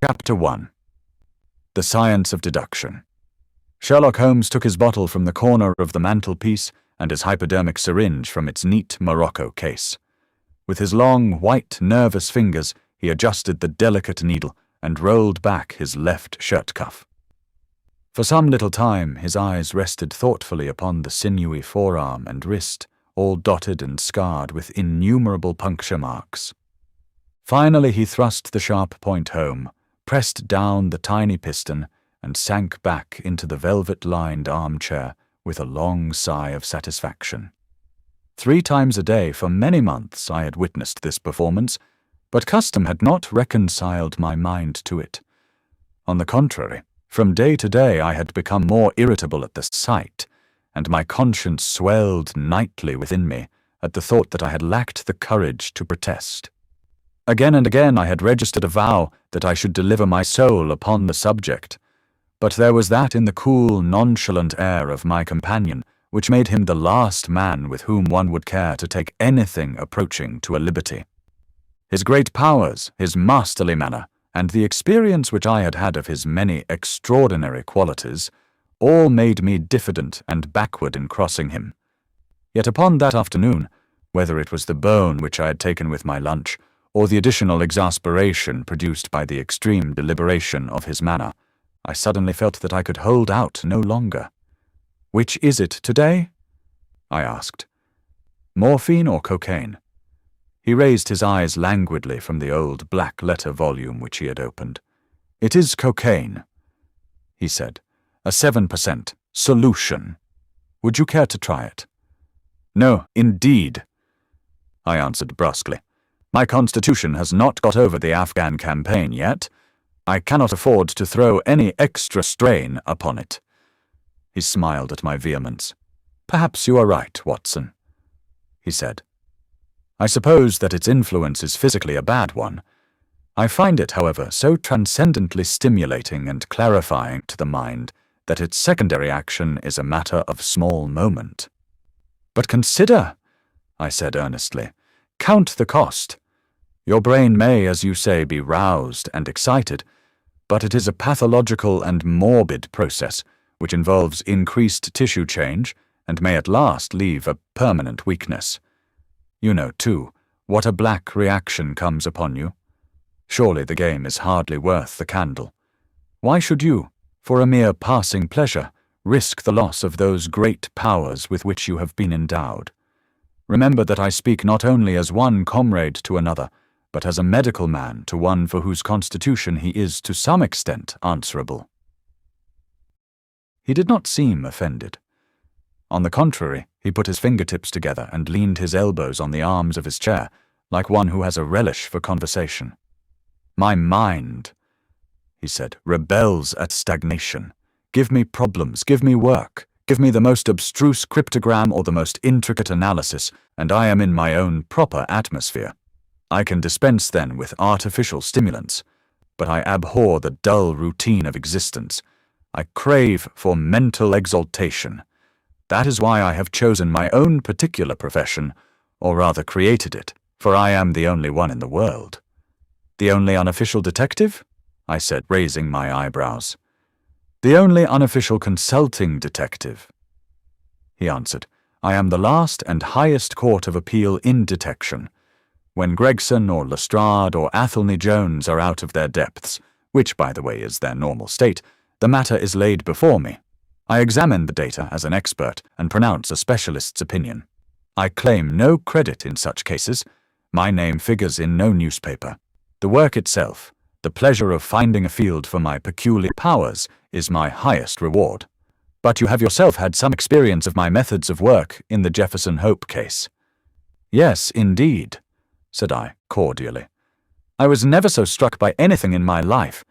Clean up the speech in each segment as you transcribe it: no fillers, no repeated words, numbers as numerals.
Chapter 1. The Science of Deduction. Sherlock Holmes took his bottle from the corner of the mantelpiece and his hypodermic syringe from its neat morocco case. With his long, white, nervous fingers, he adjusted the delicate needle and rolled back his left shirt cuff. For some little time his eyes rested thoughtfully upon the sinewy forearm and wrist, all dotted and scarred with innumerable puncture marks. Finally he thrust the sharp point home, pressed down the tiny piston, and sank back into the velvet-lined armchair with a long sigh of satisfaction. 3 times a day for many months I had witnessed this performance, but custom had not reconciled my mind to it. On the contrary, from day to day I had become more irritable at the sight, and my conscience swelled nightly within me at the thought that I had lacked the courage to protest. Again and again I had registered a vow that I should deliver my soul upon the subject, but there was that in the cool, nonchalant air of my companion which made him the last man with whom one would care to take anything approaching to a liberty. His great powers, his masterly manner, and the experience which I had had of his many extraordinary qualities, all made me diffident and backward in crossing him. Yet upon that afternoon, whether it was the bone which I had taken with my lunch, or the additional exasperation produced by the extreme deliberation of his manner, I suddenly felt that I could hold out no longer. "Which is it today?" I asked. "Morphine or cocaine?" He raised his eyes languidly from the old black-letter volume which he had opened. "It is cocaine," he said. "A 7% solution. Would you care to try it?" "No, indeed," I answered brusquely. "My constitution has not got over the Afghan campaign yet. I cannot afford to throw any extra strain upon it." He smiled at my vehemence. "Perhaps you are right, Watson," he said. "I suppose that its influence is physically a bad one. I find it, however, so transcendently stimulating and clarifying to the mind that its secondary action is a matter of small moment." "But consider," I said earnestly, "count the cost. Your brain may, as you say, be roused and excited, but it is a pathological and morbid process which involves increased tissue change and may at last leave a permanent weakness. You know, too, what a black reaction comes upon you. Surely the game is hardly worth the candle. Why should you, for a mere passing pleasure, risk the loss of those great powers with which you have been endowed? Remember that I speak not only as one comrade to another, but as a medical man to one for whose constitution he is to some extent answerable." He did not seem offended. On the contrary, he put his fingertips together and leaned his elbows on the arms of his chair, like one who has a relish for conversation. "My mind," he said, "rebels at stagnation. Give me problems, give me work, give me the most abstruse cryptogram or the most intricate analysis, and I am in my own proper atmosphere. I can dispense then with artificial stimulants, but I abhor the dull routine of existence. I crave for mental exaltation. That is why I have chosen my own particular profession, or rather created it, for I am the only one in the world." "The only unofficial detective?" I said, raising my eyebrows. "The only unofficial consulting detective," he answered. "I am the last and highest court of appeal in detection. When Gregson or Lestrade or Athelney Jones are out of their depths, which, by the way, is their normal state, the matter is laid before me. I examine the data as an expert and pronounce a specialist's opinion. I claim no credit in such cases. My name figures in no newspaper. The work itself, the pleasure of finding a field for my peculiar powers, is my highest reward. But you have yourself had some experience of my methods of work in the Jefferson Hope case." "Yes, indeed," said I, cordially. "I was never so struck by anything in my life.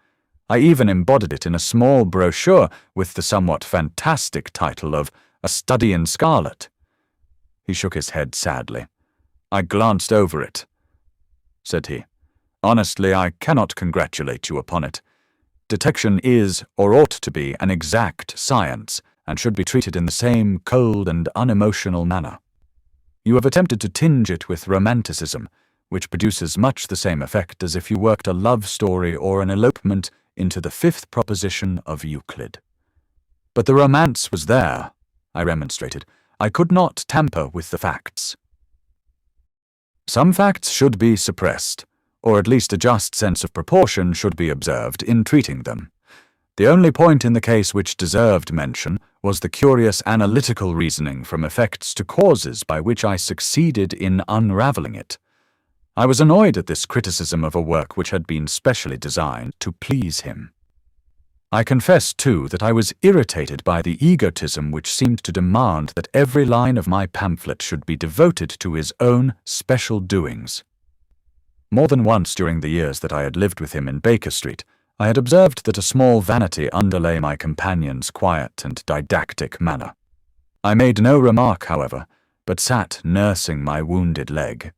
I even embodied it in a small brochure with the somewhat fantastic title of A Study in Scarlet." He shook his head sadly. "I glanced over it," said he. "Honestly, I cannot congratulate you upon it. Detection is, or ought to be, an exact science, and should be treated in the same cold and unemotional manner. You have attempted to tinge it with romanticism, which produces much the same effect as if you worked a love story or an elopement into the fifth proposition of Euclid. But the romance was there, I remonstrated. I could not tamper with the facts. Some facts should be suppressed, or at least a just sense of proportion should be observed in treating them. The only point in the case which deserved mention was the curious analytical reasoning from effects to causes by which I succeeded in unraveling it. I was annoyed at this criticism of a work which had been specially designed to please him. I confess, too, that I was irritated by the egotism which seemed to demand that every line of my pamphlet should be devoted to his own special doings. More than once during the years that I had lived with him in Baker Street, I had observed that a small vanity underlay my companion's quiet and didactic manner. I made no remark, however, but sat nursing my wounded leg.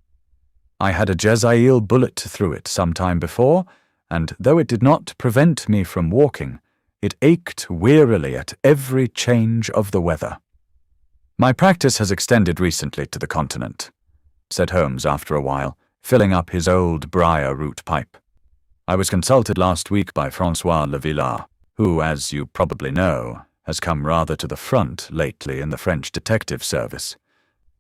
I had a Jezreel bullet through it some time before, and though it did not prevent me from walking, it ached wearily at every change of the weather. "My practice has extended recently to the continent," said Holmes after a while, filling up his old briar-root pipe. "I was consulted last week by François Le Villard, who, as you probably know, has come rather to the front lately in the French detective service.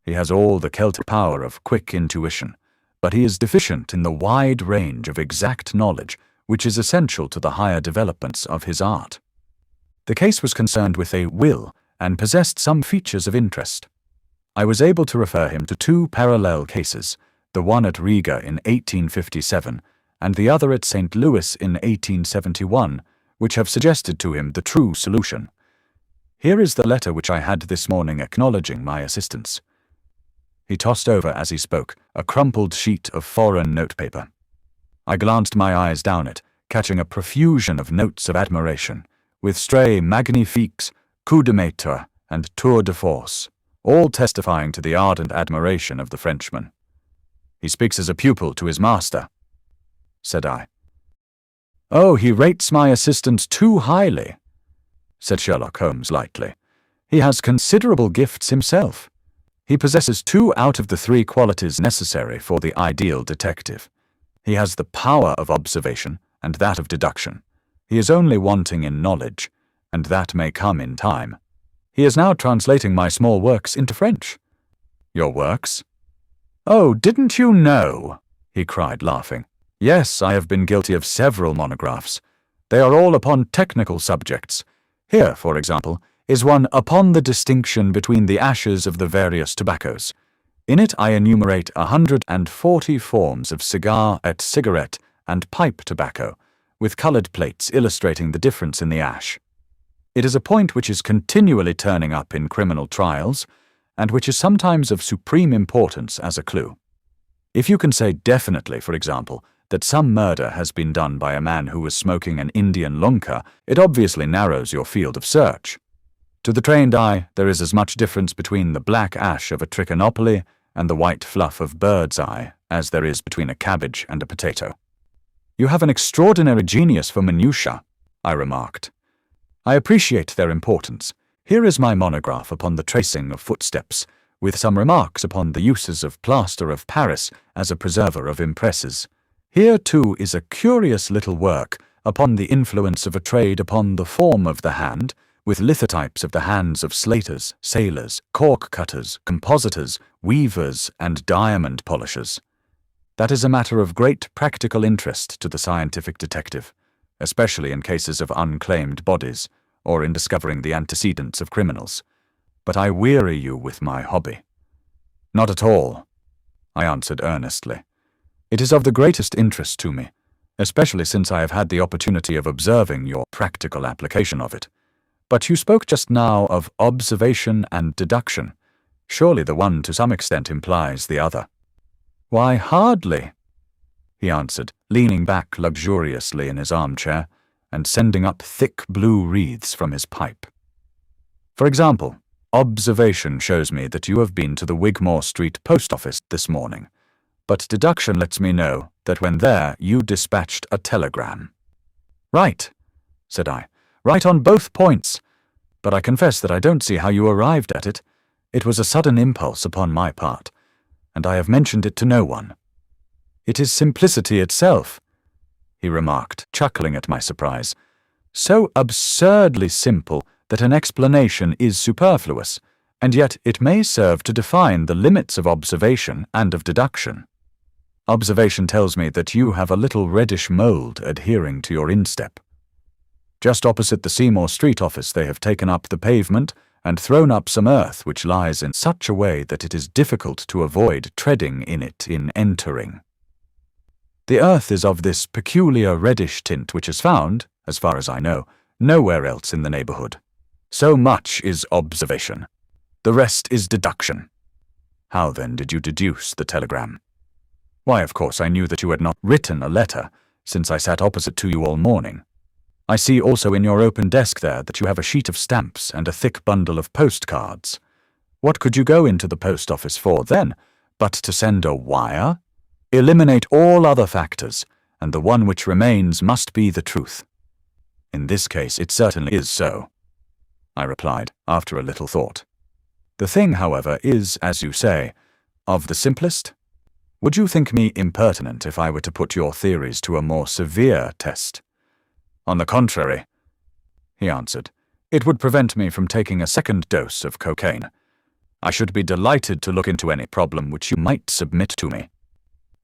He has all the Celtic power of quick intuition, but he is deficient in the wide range of exact knowledge which is essential to the higher developments of his art. The case was concerned with a will and possessed some features of interest. I was able to refer him to two parallel cases, the one at Riga in 1857 and the other at St. Louis in 1871, which have suggested to him the true solution. Here is the letter which I had this morning acknowledging my assistance." He tossed over, as he spoke, a crumpled sheet of foreign notepaper. I glanced my eyes down it, catching a profusion of notes of admiration, with stray magnifiques, coups de maître, and tours de force, all testifying to the ardent admiration of the Frenchman. "He speaks as a pupil to his master," said I. "Oh, he rates my assistant too highly," said Sherlock Holmes lightly. "He has considerable gifts himself. He possesses 2 out of the 3 qualities necessary for the ideal detective. He has the power of observation and that of deduction. He is only wanting in knowledge, and that may come in time. He is now translating my small works into French." "Your works?" "Oh, didn't you know?" he cried, laughing. "Yes, I have been guilty of several monographs. They are all upon technical subjects. Here, for example, is one upon the distinction between the ashes of the various tobaccos. In it I enumerate 140 forms of cigar, cigarette, and pipe tobacco, with coloured plates illustrating the difference in the ash. It is a point which is continually turning up in criminal trials, and which is sometimes of supreme importance as a clue. If you can say definitely, for example, that some murder has been done by a man who was smoking an Indian lunka, it obviously narrows your field of search. To the trained eye, there is as much difference between the black ash of a trichinopoly and the white fluff of bird's eye as there is between a cabbage and a potato. "You have an extraordinary genius for minutiae," I remarked. "I appreciate their importance. Here is my monograph upon the tracing of footsteps, with some remarks upon the uses of plaster of Paris as a preserver of impresses. Here, too, is a curious little work upon the influence of a trade upon the form of the hand, with lithotypes of the hands of slaters, sailors, cork cutters, compositors, weavers, and diamond polishers. That is a matter of great practical interest to the scientific detective, especially in cases of unclaimed bodies, or in discovering the antecedents of criminals. But I weary you with my hobby." "Not at all," I answered earnestly. "It is of the greatest interest to me, especially since I have had the opportunity of observing your practical application of it. But you spoke just now of observation and deduction. Surely the one to some extent implies the other." "Why, hardly," he answered, leaning back luxuriously in his armchair and sending up thick blue wreaths from his pipe. "For example, observation shows me that you have been to the Wigmore Street post office this morning, but deduction lets me know that when there you dispatched a telegram." "Right," said I. "Right on both points. But I confess that I don't see how you arrived at it. It was a sudden impulse upon my part, and I have mentioned it to no one." "It is simplicity itself," he remarked, chuckling at my surprise. "So absurdly simple that an explanation is superfluous, and yet it may serve to define the limits of observation and of deduction. Observation tells me that you have a little reddish mold adhering to your instep. Just opposite the Seymour Street office they have taken up the pavement and thrown up some earth which lies in such a way that it is difficult to avoid treading in it in entering. The earth is of this peculiar reddish tint which is found, as far as I know, nowhere else in the neighborhood. So much is observation. The rest is deduction." "How then did you deduce the telegram?" "Why, of course I knew that you had not written a letter, since I sat opposite to you all morning. I see also in your open desk there that you have a sheet of stamps and a thick bundle of postcards. What could you go into the post office for then, but to send a wire? Eliminate all other factors, and the one which remains must be the truth." "In this case it certainly is so," I replied, after a little thought. "The thing, however, is, as you say, of the simplest. Would you think me impertinent if I were to put your theories to a more severe test?" "On the contrary," he answered, "it would prevent me from taking a second dose of cocaine. I should be delighted to look into any problem which you might submit to me.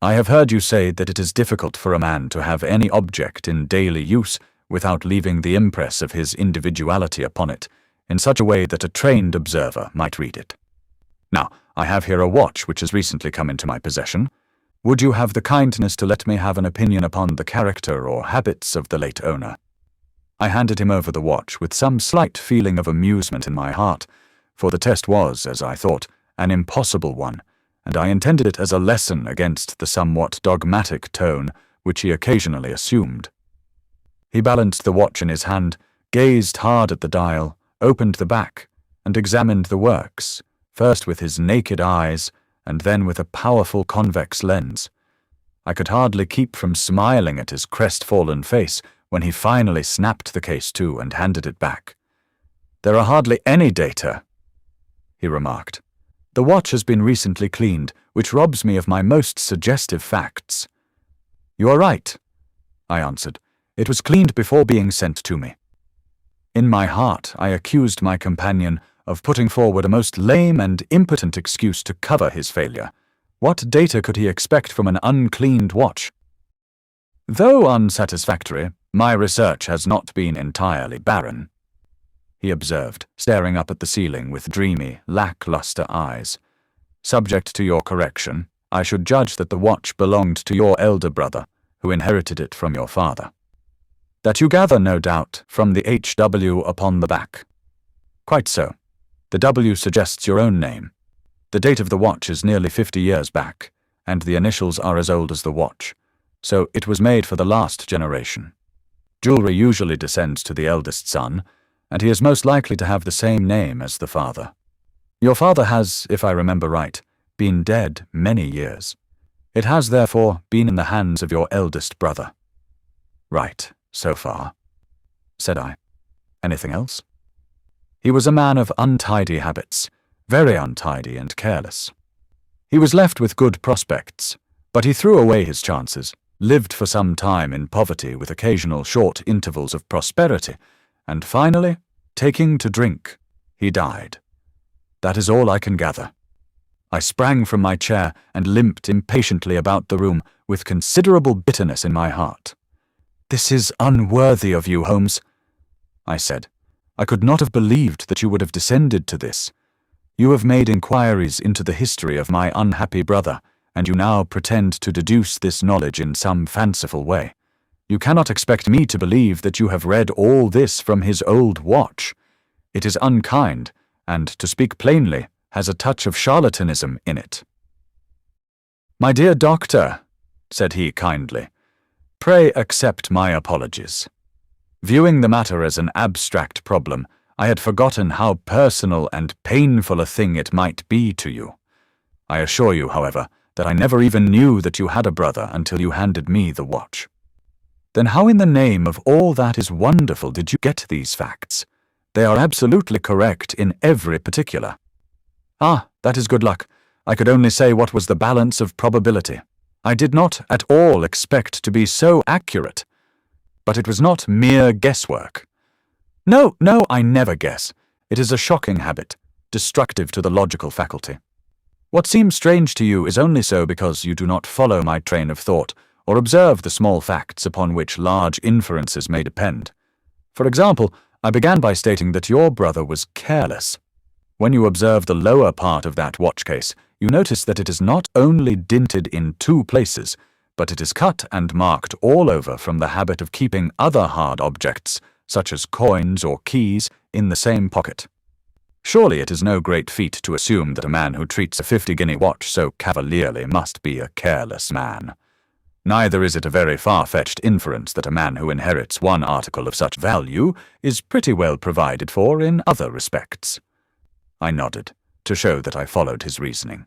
I have heard you say that it is difficult for a man to have any object in daily use without leaving the impress of his individuality upon it, in such a way that a trained observer might read it. Now, I have here a watch which has recently come into my possession. Would you have the kindness to let me have an opinion upon the character or habits of the late owner?" I handed him over the watch with some slight feeling of amusement in my heart, for the test was, as I thought, an impossible one, and I intended it as a lesson against the somewhat dogmatic tone which he occasionally assumed. He balanced the watch in his hand, gazed hard at the dial, opened the back, and examined the works, first with his naked eyes, and then with a powerful convex lens. I could hardly keep from smiling at his crestfallen face when he finally snapped the case to and handed it back. "There are hardly any data," he remarked. "The watch has been recently cleaned, which robs me of my most suggestive facts." "You are right," I answered. "It was cleaned before being sent to me." In my heart, I accused my companion of putting forward a most lame and impotent excuse to cover his failure. What data could he expect from an uncleaned watch? "Though unsatisfactory, my research has not been entirely barren," he observed, staring up at the ceiling with dreamy, lackluster eyes. "Subject to your correction, I should judge that the watch belonged to your elder brother, who inherited it from your father. That you gather, no doubt, from the HW upon the back." "Quite so. The W suggests your own name. The date of the watch is nearly 50 years back, and the initials are as old as the watch, so it was made for the last generation. Jewelry usually descends to the eldest son, and he is most likely to have the same name as the father. Your father has, if I remember right, been dead many years. It has, therefore, been in the hands of your eldest brother." "Right, so far," said I. "Anything else?" "He was a man of untidy habits, very untidy and careless. He was left with good prospects, but he threw away his chances, lived for some time in poverty with occasional short intervals of prosperity, and finally, taking to drink, he died. That is all I can gather." I sprang from my chair and limped impatiently about the room with considerable bitterness in my heart. "This is unworthy of you, Holmes," I said. "I could not have believed that you would have descended to this. You have made inquiries into the history of my unhappy brother, and you now pretend to deduce this knowledge in some fanciful way. You cannot expect me to believe that you have read all this from his old watch. It is unkind, and, to speak plainly, has a touch of charlatanism in it." "My dear doctor," said he kindly, "pray accept my apologies. Viewing the matter as an abstract problem, I had forgotten how personal and painful a thing it might be to you. I assure you, however, that I never even knew that you had a brother until you handed me the watch." "Then how in the name of all that is wonderful did you get these facts? They are absolutely correct in every particular." "Ah, that is good luck. I could only say what was the balance of probability. I did not at all expect to be so accurate. But it was not mere guesswork. No, I never guess. It is a shocking habit, destructive to the logical faculty. What seems strange to you is only so because you do not follow my train of thought or observe the small facts upon which large inferences may depend. For example, I began by stating that your brother was careless. When you observe the lower part of that watch case, you notice that it is not only dinted in 2 places, but it is cut and marked all over from the habit of keeping other hard objects, such as coins or keys, in the same pocket. Surely it is no great feat to assume that a man who treats a 50-guinea watch so cavalierly must be a careless man. Neither is it a very far-fetched inference that a man who inherits one article of such value is pretty well provided for in other respects. I nodded, to show that I followed his reasoning.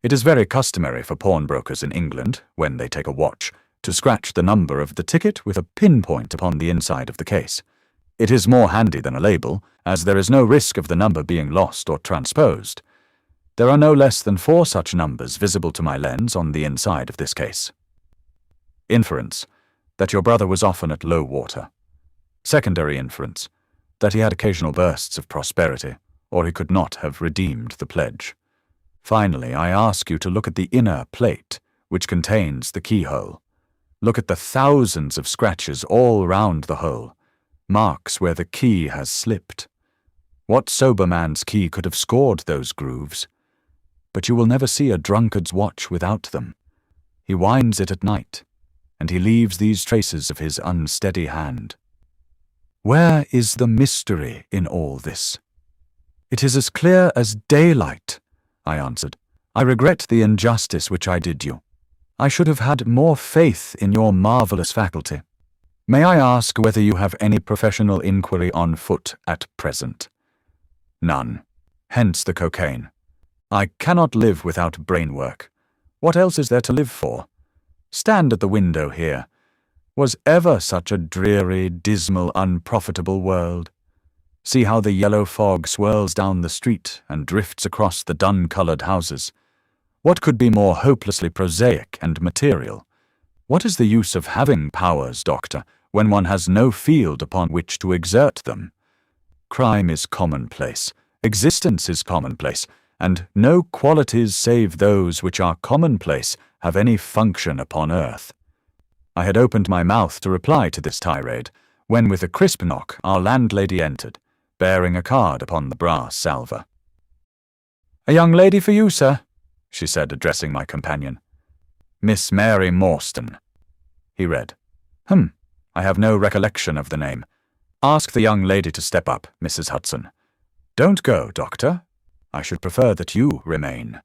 It is very customary for pawnbrokers in England, when they take a watch, to scratch the number of the ticket with a pinpoint upon the inside of the case. It is more handy than a label, as there is no risk of the number being lost or transposed. There are no less than 4 such numbers visible to my lens on the inside of this case. Inference: that your brother was often at low water. Secondary inference: that he had occasional bursts of prosperity, or he could not have redeemed the pledge. Finally, I ask you to look at the inner plate, which contains the keyhole. Look at the thousands of scratches all round the hole, marks where the key has slipped. What sober man's key could have scored those grooves? But you will never see a drunkard's watch without them. He winds it at night, and he leaves these traces of his unsteady hand. Where is the mystery in all this? It is as clear as daylight, I answered. I regret the injustice which I did you. I should have had more faith in your marvelous faculty. May I ask whether you have any professional inquiry on foot at present? None. Hence the cocaine. I cannot live without brain work. What else is there to live for? Stand at the window here. Was ever such a dreary, dismal, unprofitable world? See how the yellow fog swirls down the street and drifts across the dun-coloured houses. What could be more hopelessly prosaic and material? What is the use of having powers, Doctor, when one has no field upon which to exert them? Crime is commonplace, existence is commonplace, and no qualities save those which are commonplace have any function upon earth. I had opened my mouth to reply to this tirade, when with a crisp knock our landlady entered, bearing a card upon the brass salver. "A young lady for you, sir," she said, addressing my companion. "Miss Mary Morstan." He read. I have no recollection of the name. Ask the young lady to step up, Mrs. Hudson. Don't go, Doctor. I should prefer that you remain.